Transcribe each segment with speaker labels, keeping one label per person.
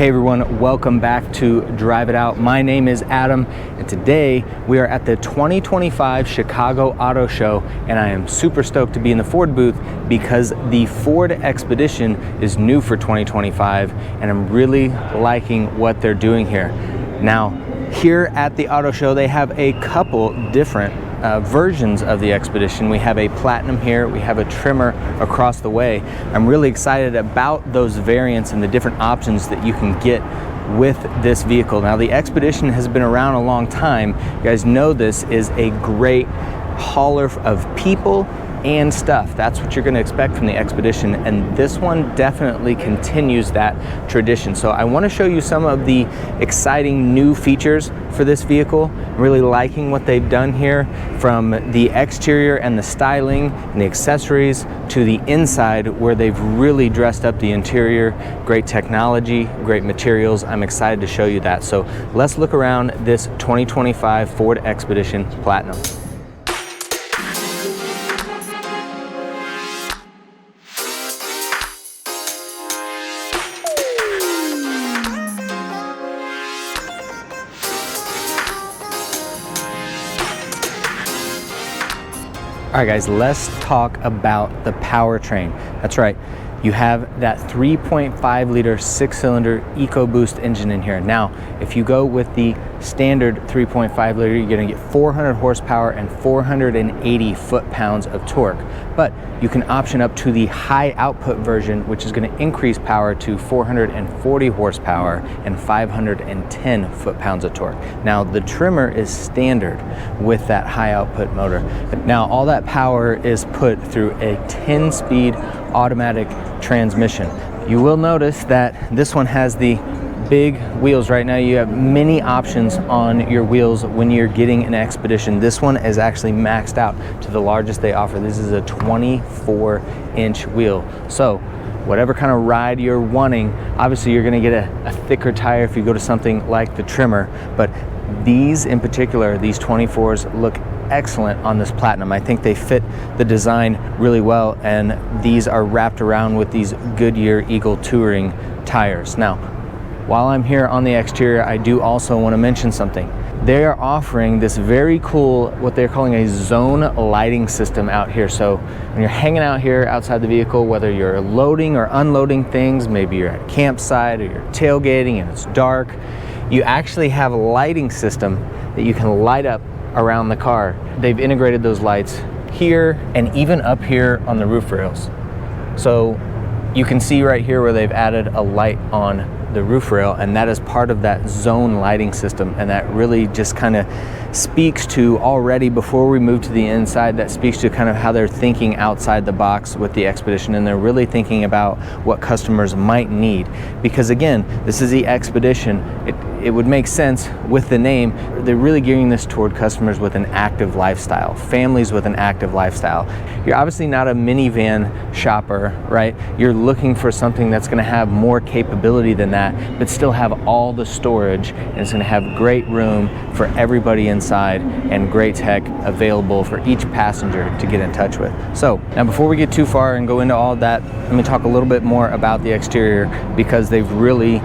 Speaker 1: Hey everyone, welcome back to Drive It Out. My name is Adam, and today we are at the 2025 Chicago Auto Show, and I am super stoked to be in the Ford booth because the Ford Expedition is new for 2025, and I'm really liking what they're doing here. Now, here at the auto show, they have a couple different versions of the Expedition. We have a Platinum here, we have a Trimmer across the way. I'm really excited about those variants and the different options that you can get with this vehicle. Now, the Expedition has been around a long time. You guys know this is a great hauler of people and stuff. That's what you're going to expect from the Expedition, and this one definitely continues that tradition. So I want to show you some of the exciting new features for this vehicle. I'm really liking what they've done here, from the exterior and the styling and the accessories to the inside, where they've really dressed up the interior. Great technology, great materials. I'm excited to show you that. So let's look around this 2025 Ford Expedition Platinum. All right guys, let's talk about the powertrain. That's right, you have that 3.5 liter 6-cylinder EcoBoost engine in here. Now, if you go with the standard 3.5 liter, you're gonna get 400 horsepower and 480 foot-pounds of torque. But you can option up to the high output version, which is gonna increase power to 440 horsepower and 510 foot-pounds of torque. Now, the Trimmer is standard with that high output motor. Now, all that power is put through a 10-speed automatic transmission. You will notice that this one has the big wheels. Right now you have many options on your wheels when you're getting an Expedition. This one is actually maxed out to the largest they offer. This is a 24-inch wheel. So whatever kind of ride you're wanting, obviously you're going to get a thicker tire if you go to something like the Trimmer, but these in particular, these 24s, look excellent on this Platinum. I think they fit the design really well, and these are wrapped around with these Goodyear Eagle Touring tires. Now, while I'm here on the exterior, I do also want to mention something. They are offering this very cool, what they're calling a zone lighting system out here. So when you're hanging out here outside the vehicle, whether you're loading or unloading things, maybe you're at a campsite or you're tailgating and it's dark, you actually have a lighting system that you can light up around the car. They've integrated those lights here and even up here on the roof rails. So you can see right here where they've added a light on the roof rail, and that is part of that zone lighting system, and that really just kind of speaks to, already before we move to the inside, that speaks to kind of how they're thinking outside the box with the Expedition, and they're really thinking about what customers might need. Because again, this is the Expedition. It would make sense with the name. They're really gearing this toward customers with an active lifestyle, families with an active lifestyle. You're obviously not a minivan shopper, right? You're looking for something that's gonna have more capability than that, but still have all the storage, and it's gonna have great room for everybody inside and great tech available for each passenger to get in touch with. So now, before we get too far and go into all of that, let me talk a little bit more about the exterior, because they've really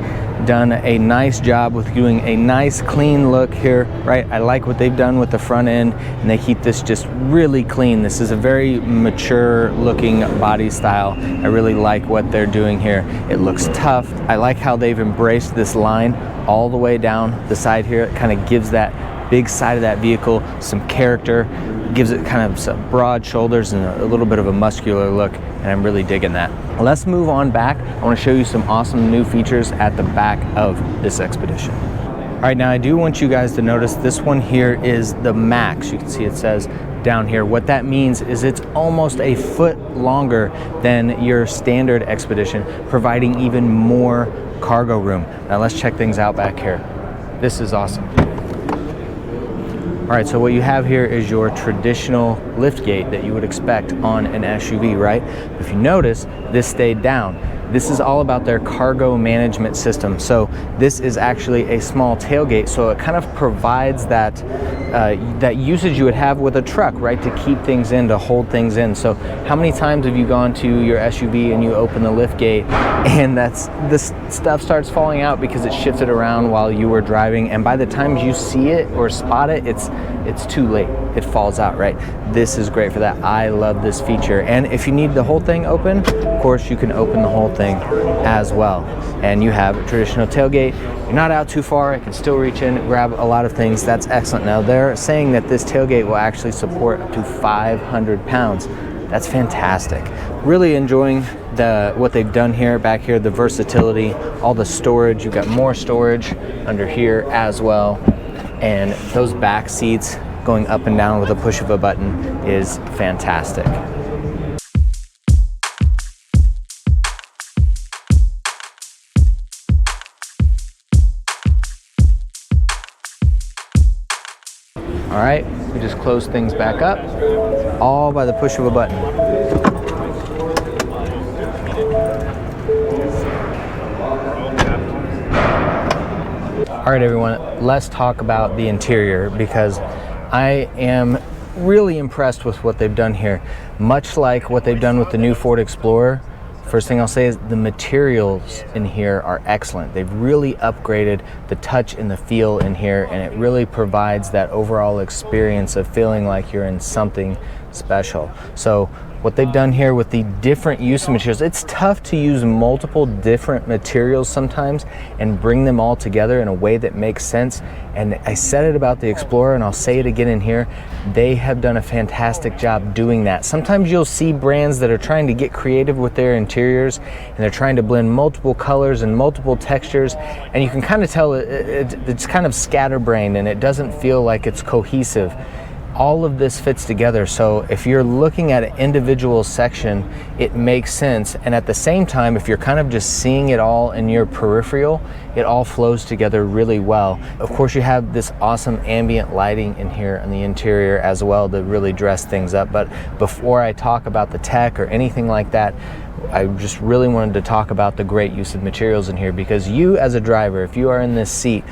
Speaker 1: done a nice job with doing a nice clean look here, right? I like what they've done with the front end, and they keep this just really clean. This is a very mature looking body style. I really like what they're doing here. It looks tough. I like how they've embraced this line all the way down the side here. It kind of gives that big side of that vehicle some character, gives it kind of some broad shoulders and a little bit of a muscular look, and I'm really digging that. Let's move on back. I want to show you some awesome new features at the back of this Expedition. All right, now I do want you guys to notice this one here is the Max. You can see it says down here. What that means is it's almost a foot longer than your standard Expedition, providing even more cargo room. Now let's check things out back here. This is awesome. All right, so what you have here is your traditional lift gate that you would expect on an SUV, right? If you notice, this stayed down. This is all about their cargo management system. So this is actually a small tailgate, so it kind of provides that that usage you would have with a truck, right? To keep things in, to hold things in. So how many times have you gone to your SUV and you open the lift gate and this stuff starts falling out because it shifted around while you were driving, and by the time you see it or spot it, it's too late. It falls out, right? This is great for that. I love this feature. And if you need the whole thing open, of course you can open the whole thing as well. And you have a traditional tailgate. You're not out too far. I can still reach in, grab a lot of things. That's excellent. Now they're saying that this tailgate will actually support up to 500 pounds. That's fantastic. Really enjoying what they've done here, back here, the versatility, all the storage. You've got more storage under here as well. And those back seats going up and down with a push of a button is fantastic. All right, we just close things back up, all by the push of a button. All right, everyone, let's talk about the interior, because I am really impressed with what they've done here. Much like what they've done with the new Ford Explorer, first thing I'll say is the materials in here are excellent. They've really upgraded the touch and the feel in here, and it really provides that overall experience of feeling like you're in something special. So what they've done here with the different use of materials, it's tough to use multiple different materials sometimes and bring them all together in a way that makes sense. And I said it about the Explorer, and I'll say it again in here. They have done a fantastic job doing that. Sometimes you'll see brands that are trying to get creative with their interiors, and they're trying to blend multiple colors and multiple textures, and you can kind of tell it's kind of scatterbrained, and it doesn't feel like it's cohesive. All of this fits together, so if you're looking at an individual section, it makes sense. And at the same time, if you're kind of just seeing it all in your peripheral, it all flows together really well. Of course, you have this awesome ambient lighting in here on the interior as well to really dress things up. But before I talk about the tech or anything like that, I just really wanted to talk about the great use of materials in here, because you as a driver, if you are in this seat,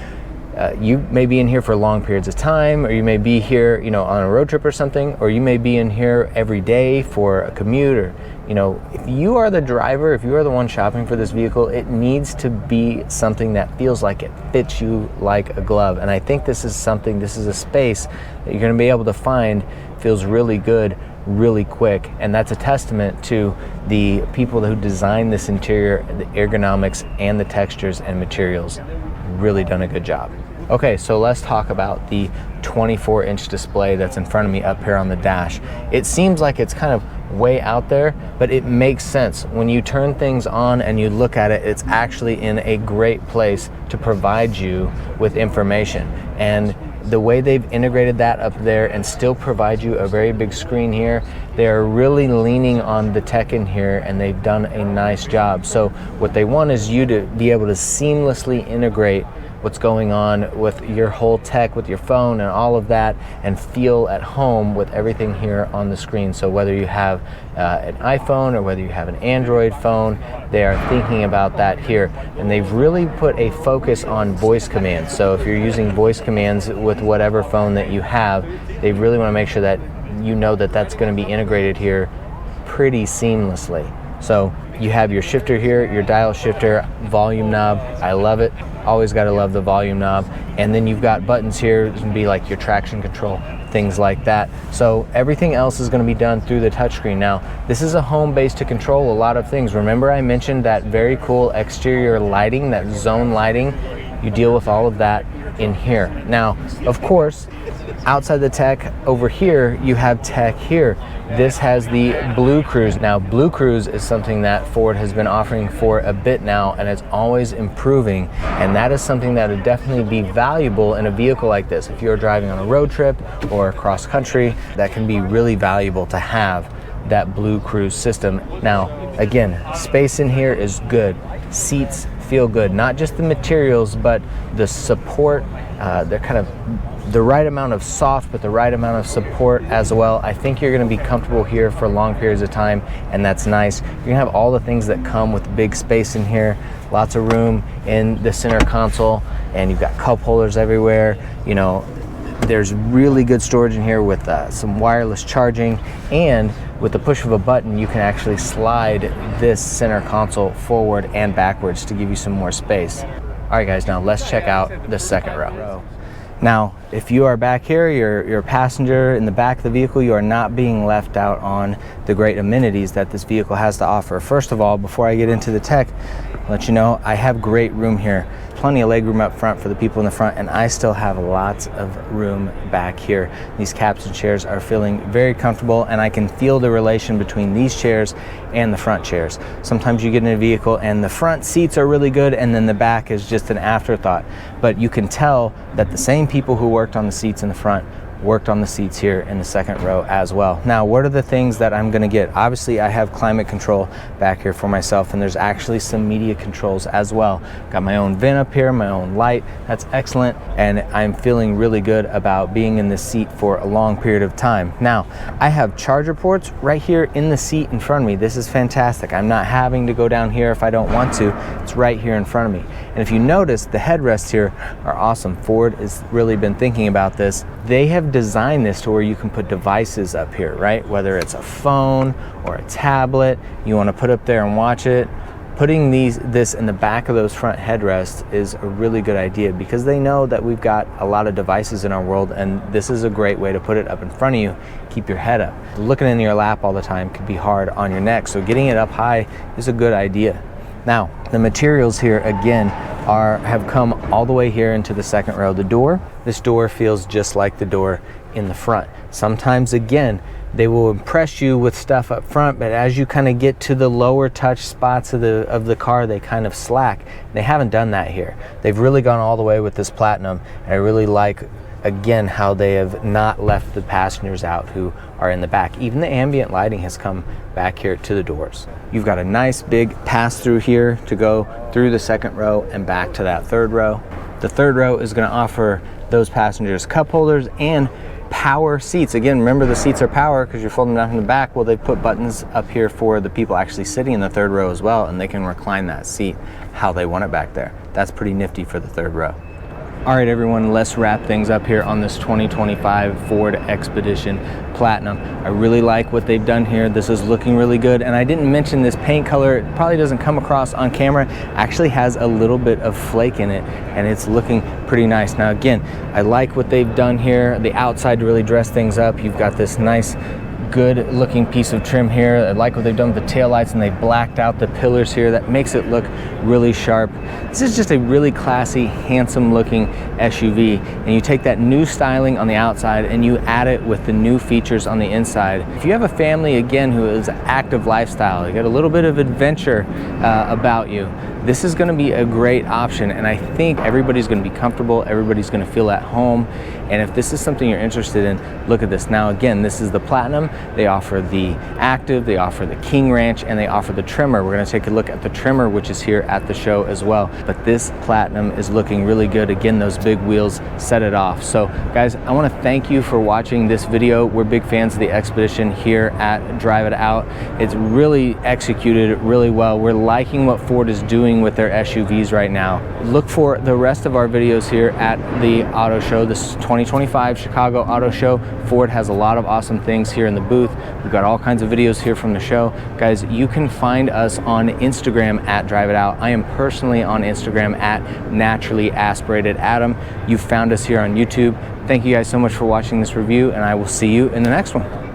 Speaker 1: you may be in here for long periods of time, or you may be here, on a road trip or something, or you may be in here every day for a commute, or, if you are the driver, if you are the one shopping for this vehicle, it needs to be something that feels like it fits you like a glove. And I think this is a space that you're going to be able to find feels really good, really quick, and that's a testament to the people who designed this interior, the ergonomics and the textures and materials. Really done a good job. Okay, so let's talk about the 24-inch display that's in front of me up here on the dash. It seems like it's kind of way out there, but it makes sense. When you turn things on and you look at it, it's actually in a great place to provide you with information. And the way they've integrated that up there and still provide you a very big screen here, they're really leaning on the tech in here, and they've done a nice job. So what they want is you to be able to seamlessly integrate what's going on with your whole tech, with your phone and all of that, and feel at home with everything here on the screen. So whether you have an iPhone or whether you have an Android phone, they are thinking about that here. And they've really put a focus on voice commands. So if you're using voice commands with whatever phone that you have, they really want to make sure that you know that that's going to be integrated here pretty seamlessly. So you have your shifter here, your dial shifter, volume knob. I love it. Always got to love the volume knob. And then you've got buttons here. It's going to be like your traction control, things like that. So everything else is going to be done through the touchscreen. Now, this is a home base to control a lot of things. Remember I mentioned that very cool exterior lighting, that zone lighting? You deal with all of that in here. Now, of course, outside the tech over here, you have tech here. This has the Blue Cruise. Now, Blue Cruise is something that Ford has been offering for a bit now, and it's always improving. And that is something that would definitely be valuable in a vehicle like this. If you're driving on a road trip or cross country, that can be really valuable to have that Blue Cruise system. Now, again, space in here is good. Seats feel good. Not just the materials, but the support. They're kind of the right amount of soft, but the right amount of support as well. I think you're going to be comfortable here for long periods of time, and that's nice. You're going to have all the things that come with big space in here. Lots of room in the center console, and you've got cup holders everywhere. There's really good storage in here with some wireless charging, and with the push of a button you can actually slide this center console forward and backwards to give you some more space. All right guys, now let's check out the second row. Now, if you are back here, you're a passenger in the back of the vehicle, you are not being left out on the great amenities that this vehicle has to offer. First of all, before I get into the tech, I'll let you know I have great room here. Plenty of leg room up front for the people in the front, and I still have lots of room back here. These captain chairs are feeling very comfortable, and I can feel the relation between these chairs and the front chairs. Sometimes you get in a vehicle and the front seats are really good and then the back is just an afterthought, but you can tell that the same people who worked on the seats in the front worked on the seats here in the second row as well. Now, what are the things that I'm gonna get? Obviously, I have climate control back here for myself, and there's actually some media controls as well. Got my own vent up here, my own light. That's excellent, and I'm feeling really good about being in this seat for a long period of time. Now, I have charger ports right here in the seat in front of me. This is fantastic. I'm not having to go down here if I don't want to. It's right here in front of me. And if you notice, the headrests here are awesome. Ford has really been thinking about this. They have designed this to where you can put devices up here, right? Whether it's a phone or a tablet, you want to put up there and watch it. Putting this in the back of those front headrests is a really good idea, because they know that we've got a lot of devices in our world, and this is a great way to put it up in front of you, keep your head up. Looking in your lap all the time could be hard on your neck, so getting it up high is a good idea. Now, the materials here again have come all the way here into the second row. This door feels just like the door in the front. Sometimes again, they will impress you with stuff up front, but as you kind of get to the lower touch spots of the car, they kind of slack. They haven't done that here. They've really gone all the way with this platinum, and I really like again how they have not left the passengers out who are in the back. Even the ambient lighting has come back here to the doors. You've got a nice big pass through here to go through the second row and back to that third row. The third row is going to offer those passengers cup holders and power seats. Again, remember the seats are power because you're folding them down from the back. Well, they put buttons up here for the people actually sitting in the third row as well, and they can recline that seat how they want it back there. That's pretty nifty for the third row. All right, everyone, let's wrap things up here on this 2025 Ford Expedition Platinum. I really like what they've done here. This is looking really good. And I didn't mention this paint color. It probably doesn't come across on camera. Actually has a little bit of flake in it, and it's looking pretty nice. Now, again, I like what they've done here. The outside to really dress things up. You've got this nice, good looking piece of trim here. I like what they've done with the taillights, and they blacked out the pillars here. That makes it look really sharp. This is just a really classy, handsome looking SUV, and you take that new styling on the outside and you add it with the new features on the inside. If you have a family, again, who is an active lifestyle, you got a little bit of adventure about you, this is going to be a great option, and I think everybody's going to be comfortable, everybody's going to feel at home. And if this is something you're interested in, look at this. Now again, this is the Platinum. They offer the Active, they offer the King Ranch, and they offer the Trimmer. We're going to take a look at the Trimmer, which is here at the show as well. But this Platinum is looking really good. Again, those big wheels set it off. So guys, I want to thank you for watching this video. We're big fans of the Expedition here at Drive It Out. It's really executed really well. We're liking what Ford is doing with their SUVs right now. Look for the rest of our videos here at the auto show. This 2025 Chicago Auto Show. Ford has a lot of awesome things here in the booth. We've got all kinds of videos here from the show. Guys, you can find us on Instagram at Drive It Out. I am personally on Instagram at naturallyaspiratedadam. You found us here on YouTube. Thank you guys so much for watching this review, and I will see you in the next one.